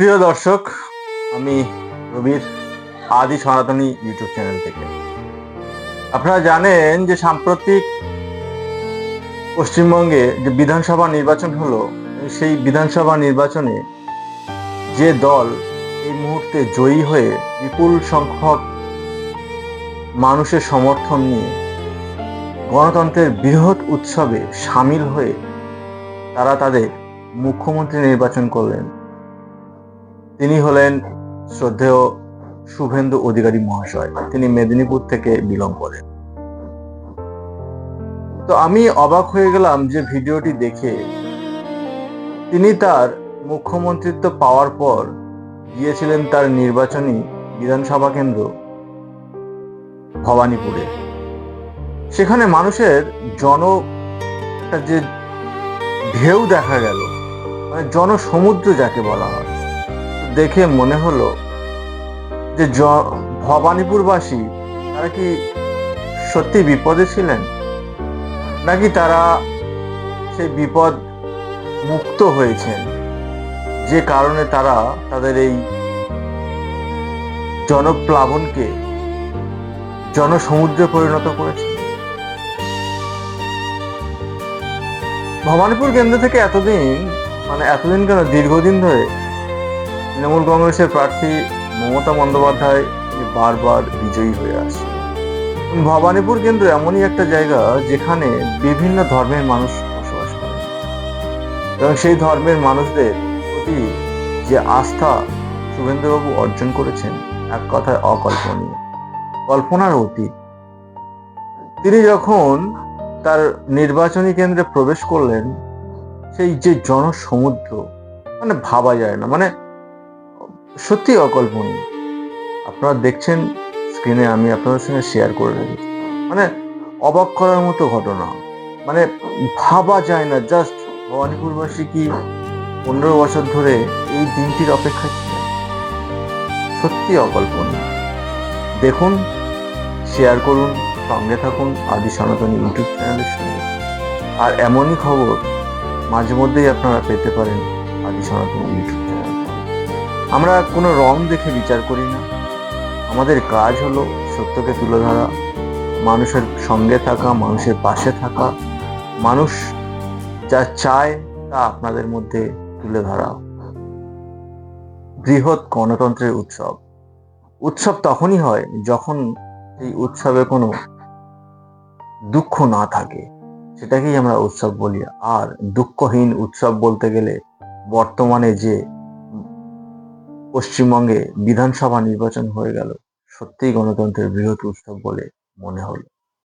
প্রিয় দর্শক, আমি রবির আদি সনাতনী ইউটিউব চ্যানেল থেকে। আপনারা জানেন যে সাম্প্রতিক পশ্চিমবঙ্গে যে বিধানসভা নির্বাচন হলো, সেই বিধানসভা নির্বাচনে যে দল এই মুহূর্তে জয়ী হয়ে বিপুল সংখ্যক মানুষের সমর্থন নিয়ে গণতন্ত্রের বৃহৎ উৎসবে সামিল হয়ে তারা তাদের মুখ্যমন্ত্রী নির্বাচন করলেন, তিনি হলেন শ্রদ্ধেয় শুভেন্দু অধিকারী মহাশয়। তিনি মেদিনীপুর থেকে বিলং করেন। তো আমি অবাক হয়ে গেলাম যে ভিডিওটি দেখে। তিনি তার মুখ্যমন্ত্রিত্ব পাওয়ার পর গিয়েছিলেন তার নির্বাচনী বিধানসভা কেন্দ্র ভবানীপুরে। সেখানে মানুষের যে ঢেউ দেখা গেল, মানে জনসমুদ্র যাকে বলা হয়, দেখে মনে হলো যে ভবানীপুরবাসী তারা কি সত্যি বিপদে ছিলেন, নাকি তারা সেই বিপদ মুক্ত হয়েছেন, যে কারণে তারা তাদের এই জনপ্লাবনকে জনসমুদ্রে পরিণত করেছে। ভবানীপুর কেন্দ্র থেকে এতদিন কেন, দীর্ঘদিন ধরে তৃণমূল কংগ্রেসের প্রার্থী মমতা বন্দ্যোপাধ্যায় বারবার বিজয়ী হয়ে আসে। ভবানীপুর কেন্দ্র এমনই একটা জায়গা যেখানে বিভিন্ন ধর্মের মানুষ বসবাস করে, এবং সেই ধর্মের মানুষদের প্রতি যে আস্থা শুভেন্দুবাবু অর্জন করেছেন, এক কথায় অকল্পনীয়, কল্পনার অতীত। তিনি যখন তার নির্বাচনী কেন্দ্রে প্রবেশ করলেন, সেই যে জনসমুদ্র, ভাবা যায় না, সত্যি অকল্পনীয়। আপনারা দেখছেন স্ক্রিনে, আমি আপনাদের সঙ্গে শেয়ার করে রেখেছি। অবাক করার মতো ঘটনা, ভাবা যায় না। জাস্ট ভবানীপুরবাসী কি 15 বছর ধরে এই দিনটির অপেক্ষায় ছিলেন? সত্যি অকল্পনীয়। দেখুন, শেয়ার করুন, সঙ্গে থাকুন আদি সনাতনী ইউটিউব চ্যানেলের সঙ্গে। আর এমনই খবর মাঝে মধ্যেই আপনারা পেতে পারেন আদি সনাতনী ইউটিউব চ্যানেল। আমরা কোনো রং দেখে বিচার করি না। আমাদের কাজ হলো সত্যকে তুলে ধরা, মানুষের সঙ্গে থাকা, মানুষের পাশে থাকা, মানুষ যা চায় তা আপনাদের মধ্যে তুলে ধরা। বৃহৎ গণতন্ত্রের উৎসব তখনই হয় যখন এই উৎসবে কোনো দুঃখ না থাকে, সেটাকেই আমরা উৎসব বলি। আর দুঃখহীন উৎসব বলতে গেলে বর্তমানে যে পশ্চিমবঙ্গে বিধানসভা নির্বাচন হয়ে গেল, সত্যিই গণতন্ত্রের বৃহৎ উৎসব বলে মনে হলো।